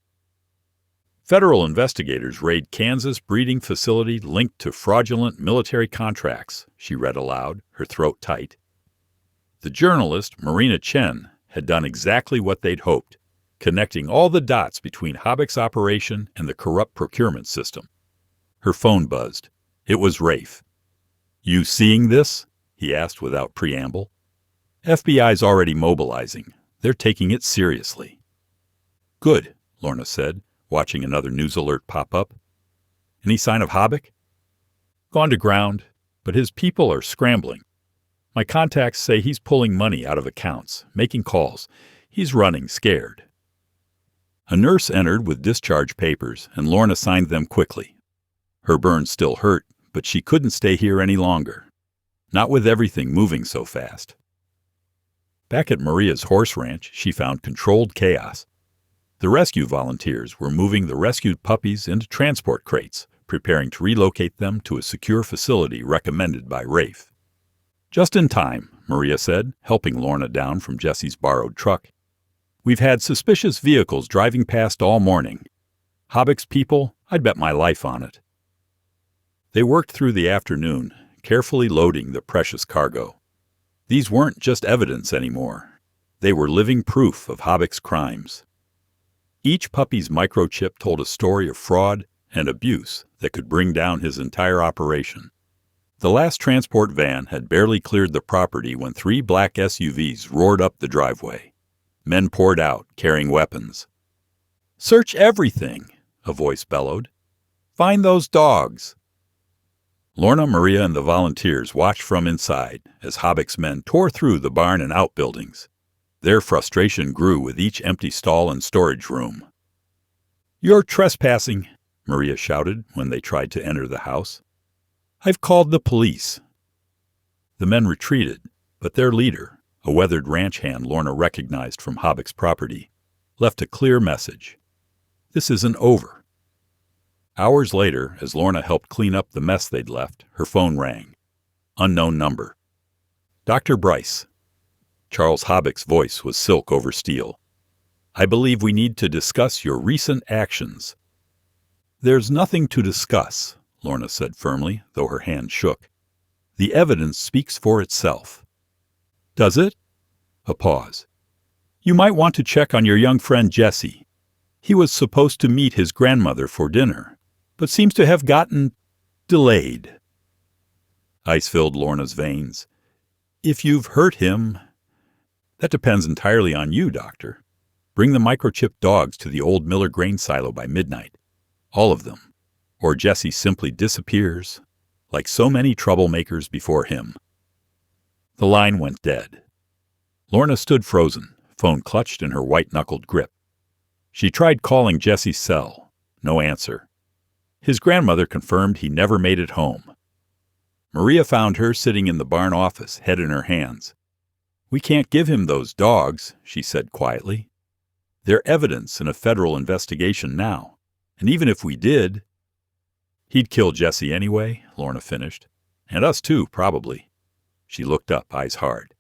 [SPEAKER 1] Federal investigators raid Kansas breeding facility linked to fraudulent military contracts, she read aloud, her throat tight. The journalist, Marina Chen, had done exactly what they'd hoped, connecting all the dots between Habek's operation and the corrupt procurement system. Her phone buzzed. It was Rafe. "You seeing this?" he asked without preamble. "FBI's already mobilizing. They're taking it seriously." "Good," Lorna said, watching another news alert pop up. "Any sign of Habek?" "Gone to ground, but his people are scrambling. My contacts say he's pulling money out of accounts, making calls. He's running scared." A nurse entered with discharge papers, and Lorna signed them quickly. Her burns still hurt, but she couldn't stay here any longer. Not with everything moving so fast. Back at Maria's horse ranch, she found controlled chaos. The rescue volunteers were moving the rescued puppies into transport crates, preparing to relocate them to a secure facility recommended by Rafe. "Just in time," Maria said, helping Lorna down from Jesse's borrowed truck. "We've had suspicious vehicles driving past all morning. Habek's people, I'd bet my life on it." They worked through the afternoon, carefully loading the precious cargo. These weren't just evidence anymore. They were living proof of Habek's crimes. Each puppy's microchip told a story of fraud and abuse that could bring down his entire operation. The last transport van had barely cleared the property when 3 black SUVs roared up the driveway. Men poured out, carrying weapons. "Search everything," a voice bellowed. "Find those dogs." Lorna, Maria, and the volunteers watched from inside as Habek's men tore through the barn and outbuildings. Their frustration grew with each empty stall and storage room. "You're trespassing," Maria shouted when they tried to enter the house. "I've called the police." The men retreated, but their leader, a weathered ranch hand Lorna recognized from Habek's property, left a clear message. "This isn't over." Hours later, as Lorna helped clean up the mess they'd left, her phone rang. Unknown number. "Dr. Bryce." Charles Habek's voice was silk over steel. "I believe we need to discuss your recent actions." "There's nothing to discuss," Lorna said firmly, though her hand shook. "The evidence speaks for itself." "Does it?" A pause. "You might want to check on your young friend Jesse. He was supposed to meet his grandmother for dinner, but seems to have gotten delayed." Ice filled Lorna's veins. "If you've hurt him—" "That depends entirely on you, Doctor. Bring the microchip dogs to the old Miller grain silo by midnight. All of them. Or Jesse simply disappears, like so many troublemakers before him." The line went dead. Lorna stood frozen, phone clutched in her white-knuckled grip. She tried calling Jesse's cell. No answer. His grandmother confirmed he never made it home. Maria found her sitting in the barn office, head in her hands. "We can't give him those dogs," she said quietly. "They're evidence in a federal investigation now, and even if we did—" "He'd kill Jesse anyway," Lorna finished. "And us too, probably." She looked up, eyes hard.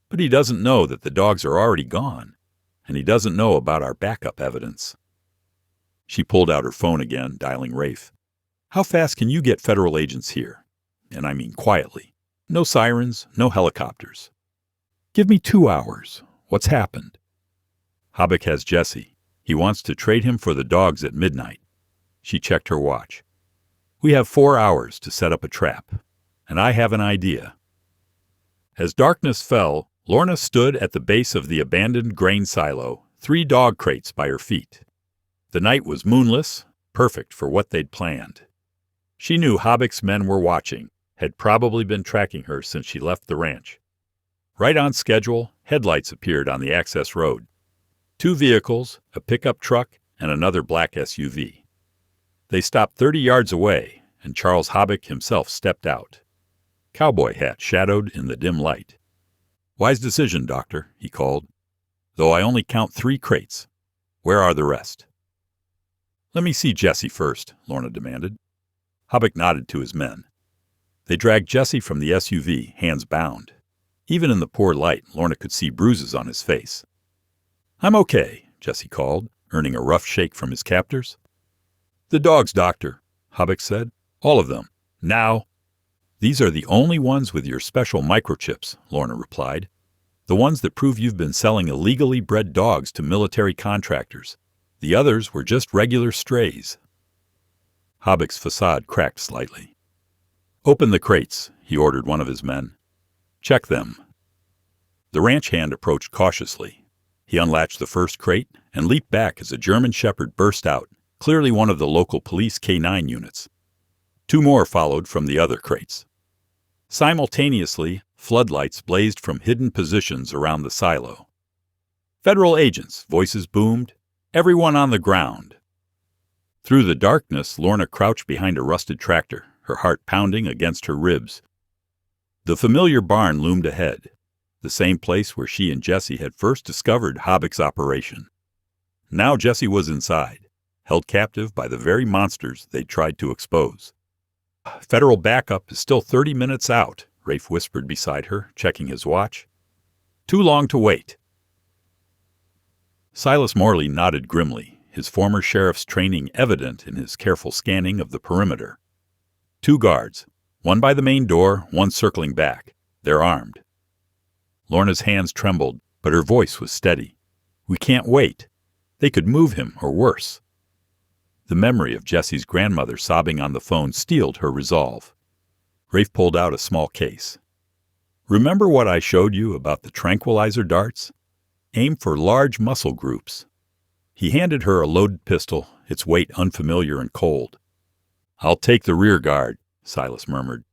[SPEAKER 1] "But he doesn't know that the dogs are already gone, and he doesn't know about our backup evidence." She pulled out her phone again, dialing Rafe. "How fast can you get federal agents here? And I mean quietly. No sirens, no helicopters." "Give me 2 hours. What's happened?" "Habek has Jesse. He wants to trade him for the dogs at midnight." She checked her watch. "We have 4 hours to set up a trap, and I have an idea." As darkness fell, Lorna stood at the base of the abandoned grain silo, 3 dog crates by her feet. The night was moonless, perfect for what they'd planned. She knew Habek's men were watching, had probably been tracking her since she left the ranch. Right on schedule, headlights appeared on the access road. 2 vehicles, a pickup truck, and another black SUV. They stopped 30 yards away, and Charles Habek himself stepped out. Cowboy hat shadowed in the dim light. "Wise decision, Doctor," he called. though I only count 3 crates. Where are the rest?" "Let me see Jesse first," Lorna demanded. Habak nodded to his men. They dragged Jesse from the SUV, hands bound. Even in the poor light, Lorna could see bruises on his face. "I'm okay," Jesse called, earning a rough shake from his captors. "The dogs, Doctor," Habak said. "All of them. Now." "These are the only ones with your special microchips," Lorna replied. "The ones that prove you've been selling illegally bred dogs to military contractors. The others were just regular strays." Habak's facade cracked slightly. "Open the crates," he ordered one of his men. "Check them." The ranch hand approached cautiously. He unlatched the first crate and leaped back as a German shepherd burst out, clearly one of the local police K9 units. 2 more followed from the other crates. Simultaneously, floodlights blazed from hidden positions around the silo. "Federal agents," voices boomed. "Everyone on the ground." Through the darkness, Lorna crouched behind a rusted tractor, her heart pounding against her ribs. The familiar barn loomed ahead, the same place where she and Jesse had first discovered Habak's operation. Now Jesse was inside, held captive by the very monsters they'd tried to expose. "Federal backup is still 30 minutes out," Rafe whispered beside her, checking his watch. "Too long to wait." Silas Morley nodded grimly, his former sheriff's training evident in his careful scanning of the perimeter. 2 guards, one by the main door, one circling back. They're armed. Lorna's hands trembled, but her voice was steady. "We can't wait. They could move him, or worse." The memory of Jesse's grandmother sobbing on the phone steeled her resolve. Rafe pulled out a small case. "Remember what I showed you about the tranquilizer darts? Aim for large muscle groups." He handed her a loaded pistol, its weight unfamiliar and cold. "I'll take the rear guard," Silas murmured.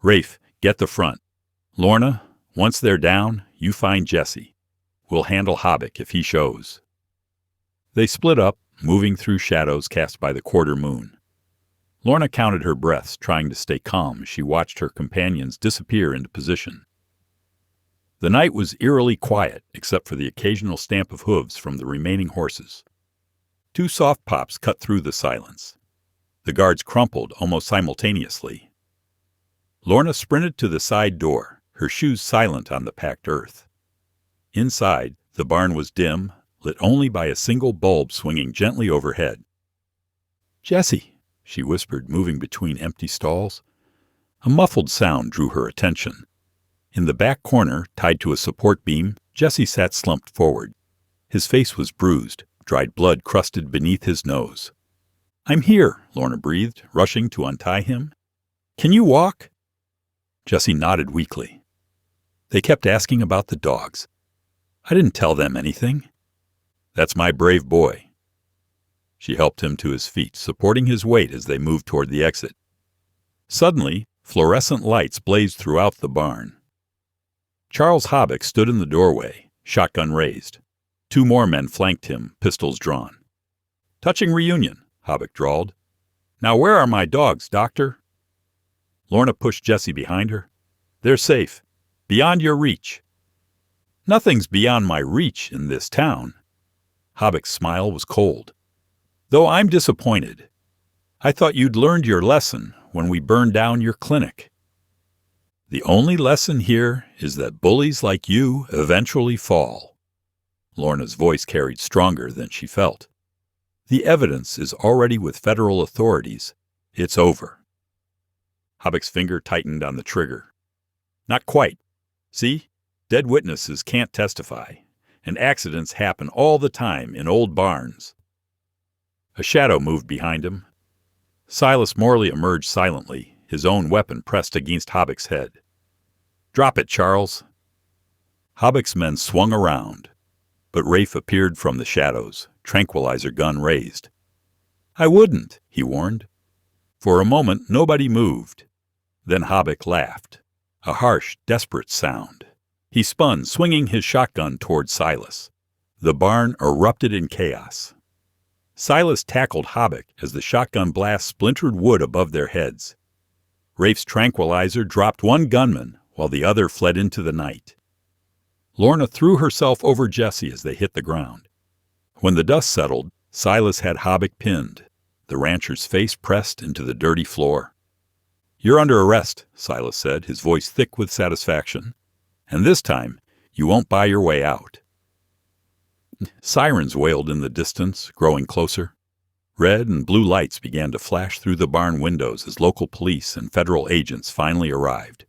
[SPEAKER 1] "Rafe, get the front. Lorna, once they're down, you find Jesse. We'll handle Habak if he shows." They split up, moving through shadows cast by the quarter moon. Lorna counted her breaths, trying to stay calm as she watched her companions disappear into position. The night was eerily quiet, except for the occasional stamp of hooves from the remaining horses. 2 soft pops cut through the silence. The guards crumpled almost simultaneously. Lorna sprinted to the side door, her shoes silent on the packed earth. Inside, the barn was dim, lit only by a single bulb swinging gently overhead. "Jesse," she whispered, moving between empty stalls. A muffled sound drew her attention. In the back corner, tied to a support beam, Jesse sat slumped forward. His face was bruised, dried blood crusted beneath his nose. "I'm here," Lorna breathed, rushing to untie him. "Can you walk?" Jesse nodded weakly. "They kept asking about the dogs. I didn't tell them anything." "That's my brave boy." She helped him to his feet, supporting his weight as they moved toward the exit. Suddenly, fluorescent lights blazed throughout the barn. Charles Habak stood in the doorway, shotgun raised. 2 more men flanked him, pistols drawn. "Touching reunion," Habak drawled. "Now where are my dogs, Doctor?" Lorna pushed Jesse behind her. "They're safe. Beyond your reach." "Nothing's beyond my reach in this town." Habak's smile was cold. "Though I'm disappointed. I thought you'd learned your lesson when we burned down your clinic." "The only lesson here is that bullies like you eventually fall." Lorna's voice carried stronger than she felt. "The evidence is already with federal authorities. It's over." Habak's finger tightened on the trigger. "Not quite. See? Dead witnesses can't testify, and accidents happen all the time in old barns." A shadow moved behind him. Silas Morley emerged silently, his own weapon pressed against Habak's head. "Drop it, Charles." Habak's men swung around, but Rafe appeared from the shadows, tranquilizer gun raised. "I wouldn't," he warned. For a moment, nobody moved. Then Habak laughed, a harsh, desperate sound. He spun, swinging his shotgun toward Silas. The barn erupted in chaos. Silas tackled Habak as the shotgun blast splintered wood above their heads. Rafe's tranquilizer dropped one gunman while the other fled into the night. Lorna threw herself over Jessie as they hit the ground. When the dust settled, Silas had Hobbick pinned, the rancher's face pressed into the dirty floor. "You're under arrest," Silas said, his voice thick with satisfaction. "And this time, you won't buy your way out." Sirens wailed in the distance, growing closer. Red and blue lights began to flash through the barn windows as local police and federal agents finally arrived.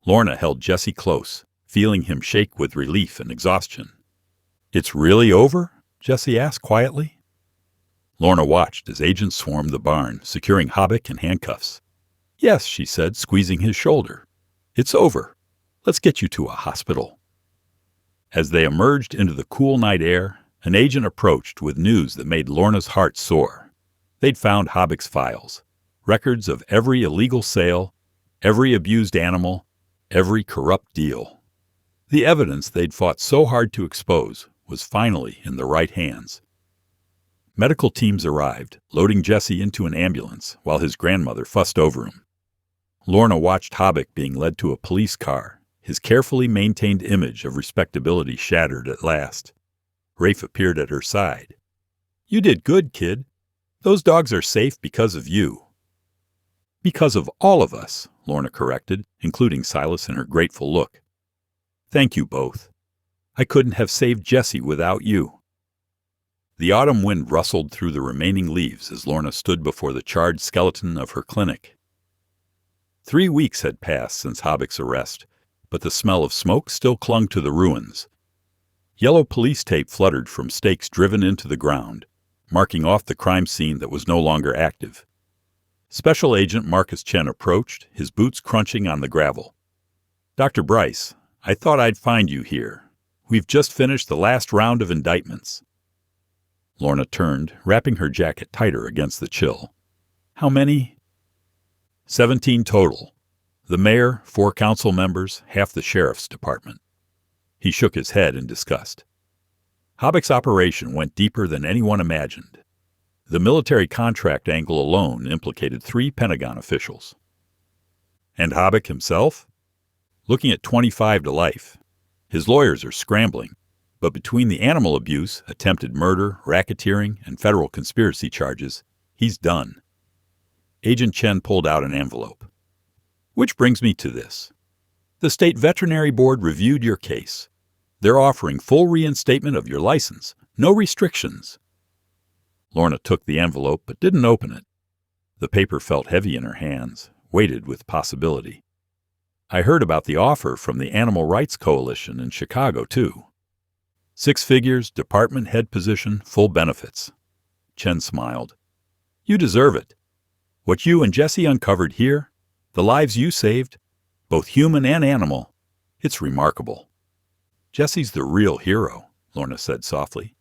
[SPEAKER 1] Lorna held Jessie close, feeling him shake with relief and exhaustion. "It's really over?" Jessie asked quietly. Lorna watched as agents swarmed the barn, securing Hobbick in handcuffs. "Yes," she said, squeezing his shoulder. "It's over. Let's get you to a hospital." As they emerged into the cool night air, an agent approached with news that made Lorna's heart soar. They'd found Hobbick's files, records of every illegal sale, every abused animal, every corrupt deal. The evidence they'd fought so hard to expose was finally in the right hands. Medical teams arrived, loading Jessie into an ambulance while his grandmother fussed over him. Lorna watched Hobbick being led to a police car, his carefully maintained image of respectability shattered at last. Rafe appeared at her side. "You did good, kid. Those dogs are safe because of you." "Because of all of us," Lorna corrected, including Silas in her grateful look. "Thank you both. I couldn't have saved Jessie without you." The autumn wind rustled through the remaining leaves as Lorna stood before the charred skeleton of her clinic. 3 weeks had passed since Hobbick's arrest, but the smell of smoke still clung to the ruins. Yellow police tape fluttered from stakes driven into the ground, marking off the crime scene that was no longer active. Special Agent Marcus Chen approached, his boots crunching on the gravel. "Dr. Bryce, I thought I'd find you here. We've just finished the last round of indictments." Lorna turned, wrapping her jacket tighter against the chill. "How many?" 17 total. The mayor, 4 council members, half the sheriff's department. He shook his head in disgust. Hobbick's operation went deeper than anyone imagined. The military contract angle alone implicated 3 Pentagon officials. And Hobbick himself? Looking at 25 to life. His lawyers are scrambling, but between the animal abuse, attempted murder, racketeering, and federal conspiracy charges, he's done. Agent Chen pulled out an envelope. "Which brings me to this. The State Veterinary Board reviewed your case. They're offering full reinstatement of your license, no restrictions." Lorna took the envelope but didn't open it. The paper felt heavy in her hands, weighted with possibility. "I heard about the offer from the Animal Rights Coalition in Chicago, too. 6 figures, department head position, full benefits." Chen smiled. "You deserve it. What you and Jessie uncovered here, the lives you saved, both human and animal, it's remarkable." "Jessie's the real hero," Lorna said softly.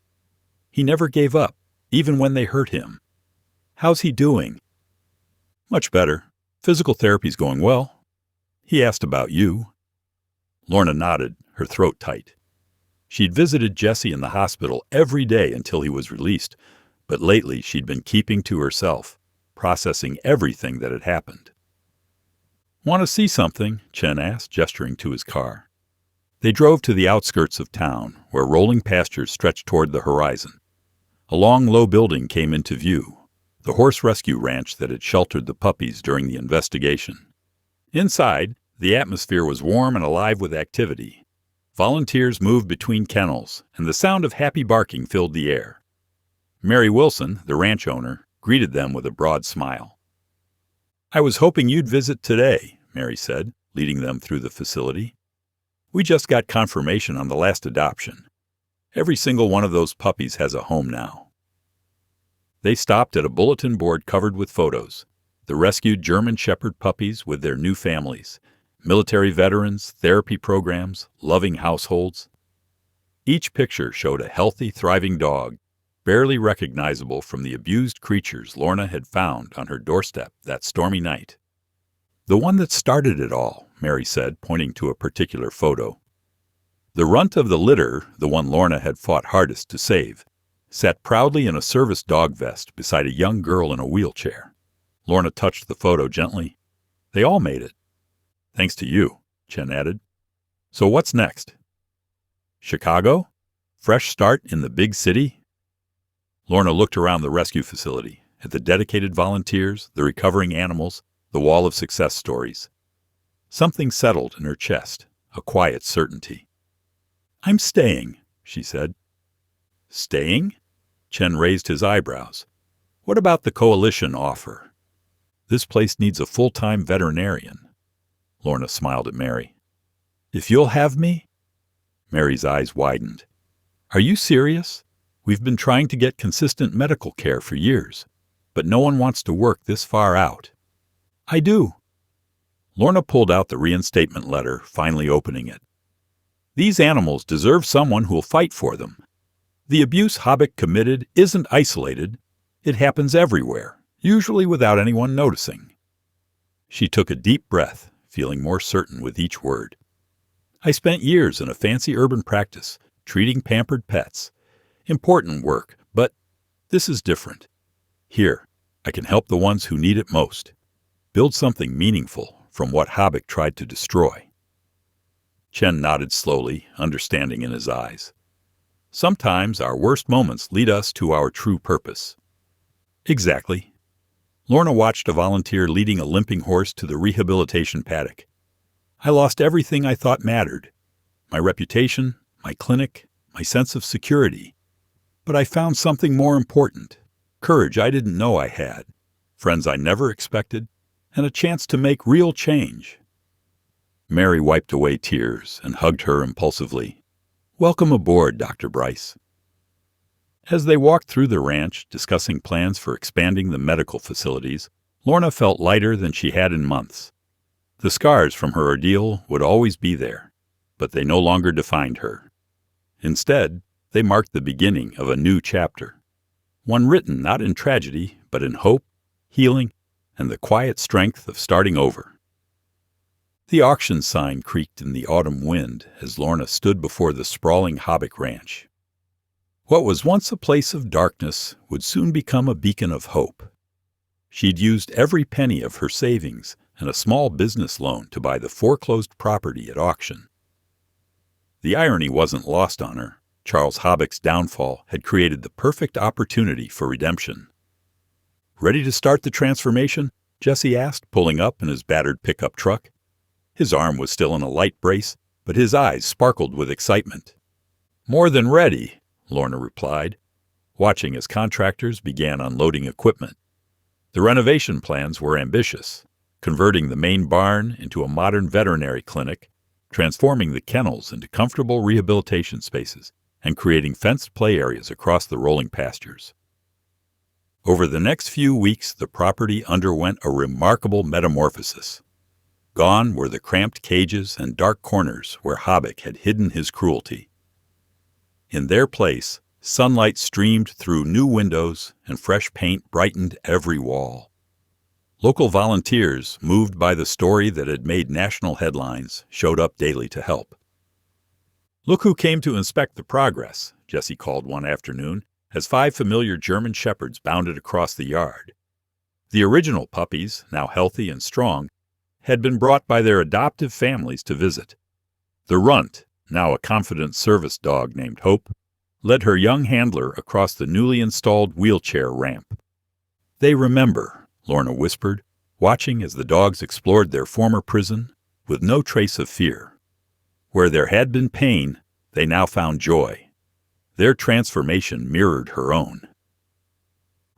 [SPEAKER 1] "He never gave up, even when they hurt him. How's he doing?" "Much better. Physical therapy's going well. He asked about you." Lorna nodded, her throat tight. She'd visited Jessie in the hospital every day until he was released, but lately she'd been keeping to herself, processing everything that had happened. "Want to see something?" Chen asked, gesturing to his car. They drove to the outskirts of town, where rolling pastures stretched toward the horizon. A long, low building came into view, the horse rescue ranch that had sheltered the puppies during the investigation. Inside, the atmosphere was warm and alive with activity. Volunteers moved between kennels, and the sound of happy barking filled the air. Mary Wilson, the ranch owner, greeted them with a broad smile. "I was hoping you'd visit today," Mary said, leading them through the facility. "We just got confirmation on the last adoption. Every single one of those puppies has a home now." They stopped at a bulletin board covered with photos. The rescued German Shepherd puppies with their new families, military veterans, therapy programs, loving households. Each picture showed a healthy, thriving dog, barely recognizable from the abused creatures Lorna had found on her doorstep that stormy night. "The one that started it all," Mary said, pointing to a particular photo. The runt of the litter, the one Lorna had fought hardest to save, sat proudly in a service dog vest beside a young girl in a wheelchair. Lorna touched the photo gently. "They all made it." "Thanks to you," Chen added. "So what's next?" Chicago? Fresh start in the big city? Lorna looked around the rescue facility, at the dedicated volunteers, the recovering animals, the wall of success stories. Something settled in her chest, a quiet certainty. "I'm staying," she said. "Staying?" Chen raised his eyebrows. "What about the coalition offer?" "This place needs a full-time veterinarian." Lorna smiled at Mary. "If you'll have me?" Mary's eyes widened. "Are you serious? We've been trying to get consistent medical care for years, but no one wants to work this far out." "I do." Lorna pulled out the reinstatement letter, finally opening it. "These animals deserve someone who'll fight for them. The abuse Habik committed isn't isolated. It happens everywhere, usually without anyone noticing." She took a deep breath, feeling more certain with each word. "I spent years in a fancy urban practice, treating pampered pets. Important work, but this is different. Here, I can help the ones who need it most. Build something meaningful from what Habik tried to destroy." Chen nodded slowly, understanding in his eyes. "Sometimes our worst moments lead us to our true purpose." "Exactly." Lorna watched a volunteer leading a limping horse to the rehabilitation paddock. "I lost everything I thought mattered. My reputation, my clinic, my sense of security. But I found something more important. Courage I didn't know I had. Friends I never expected. And a chance to make real change." Mary wiped away tears and hugged her impulsively. "Welcome aboard, Dr. Bryce." As they walked through the ranch, discussing plans for expanding the medical facilities, Lorna felt lighter than she had in months. The scars from her ordeal would always be there, but they no longer defined her. Instead, they marked the beginning of a new chapter, one written not in tragedy, but in hope, healing, and the quiet strength of starting over. The auction sign creaked in the autumn wind as Lorna stood before the sprawling Habik ranch. What was once a place of darkness would soon become a beacon of hope. She'd used every penny of her savings and a small business loan to buy the foreclosed property at auction. The irony wasn't lost on her. Charles Habik's downfall had created the perfect opportunity for redemption. "Ready to start the transformation?" Jesse asked, pulling up in his battered pickup truck. His arm was still in a light brace, but his eyes sparkled with excitement. "More than ready," Lorna replied, watching as contractors began unloading equipment. The renovation plans were ambitious, converting the main barn into a modern veterinary clinic, transforming the kennels into comfortable rehabilitation spaces, and creating fenced play areas across the rolling pastures. Over the next few weeks, the property underwent a remarkable metamorphosis. Gone were the cramped cages and dark corners where Habik had hidden his cruelty. In their place, sunlight streamed through new windows and fresh paint brightened every wall. Local volunteers, moved by the story that had made national headlines, showed up daily to help. "Look who came to inspect the progress," Jesse called one afternoon, as 5 familiar German shepherds bounded across the yard. The original puppies, now healthy and strong, had been brought by their adoptive families to visit. The runt, now a confident service dog named Hope, led her young handler across the newly installed wheelchair ramp. "They remember," Lorna whispered, watching as the dogs explored their former prison with no trace of fear. Where there had been pain, they now found joy. Their transformation mirrored her own.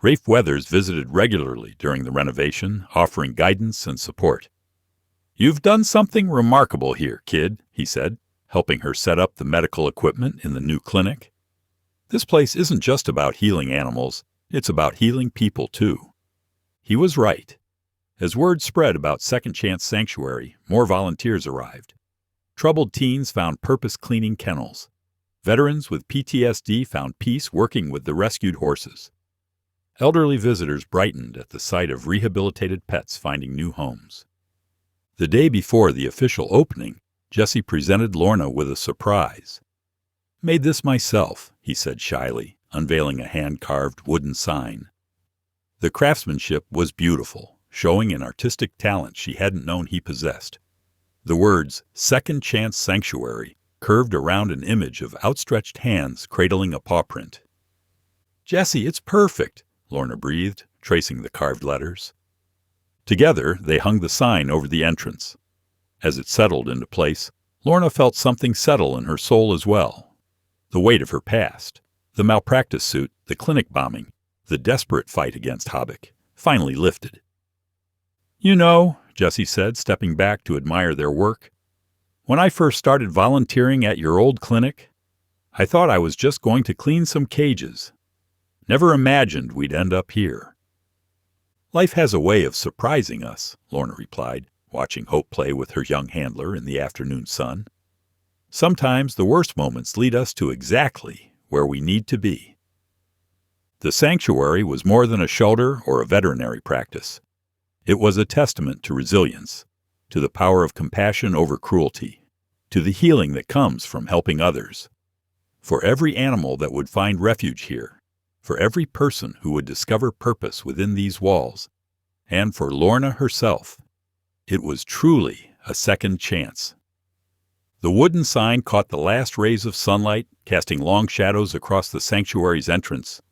[SPEAKER 1] Rafe Weathers visited regularly during the renovation, offering guidance and support. "You've done something remarkable here, kid," he said, helping her set up the medical equipment in the new clinic. "This place isn't just about healing animals, it's about healing people too." He was right. As word spread about Second Chance Sanctuary, more volunteers arrived. Troubled teens found purpose cleaning kennels. Veterans with PTSD found peace working with the rescued horses. Elderly visitors brightened at the sight of rehabilitated pets finding new homes. The day before the official opening, Jesse presented Lorna with a surprise. "Made this myself," he said shyly, unveiling a hand-carved wooden sign. The craftsmanship was beautiful, showing an artistic talent she hadn't known he possessed. The words "Second Chance Sanctuary" curved around an image of outstretched hands cradling a paw print. "Jessie, it's perfect," Lorna breathed, tracing the carved letters. Together, they hung the sign over the entrance. As it settled into place, Lorna felt something settle in her soul as well. The weight of her past, the malpractice suit, the clinic bombing, the desperate fight against Havoc, finally lifted. "You know," Jessie said, stepping back to admire their work, "when I first started volunteering at your old clinic, I thought I was just going to clean some cages. Never imagined we'd end up here." "Life has a way of surprising us," Lorna replied, watching Hope play with her young handler in the afternoon sun. "Sometimes the worst moments lead us to exactly where we need to be." The sanctuary was more than a shelter or a veterinary practice. It was a testament to resilience, to the power of compassion over cruelty, to the healing that comes from helping others. For every animal that would find refuge here, for every person who would discover purpose within these walls, and for Lorna herself, it was truly a second chance. The wooden sign caught the last rays of sunlight, casting long shadows across the sanctuary's entrance.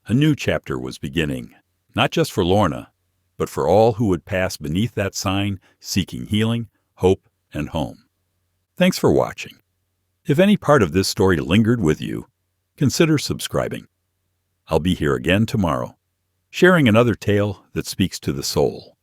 [SPEAKER 1] A new chapter was beginning, not just for Lorna, but for all who would pass beneath that sign seeking healing, hope, and home. Thanks for watching. If any part of this story lingered with you, consider subscribing. I'll be here again tomorrow, sharing another tale that speaks to the soul.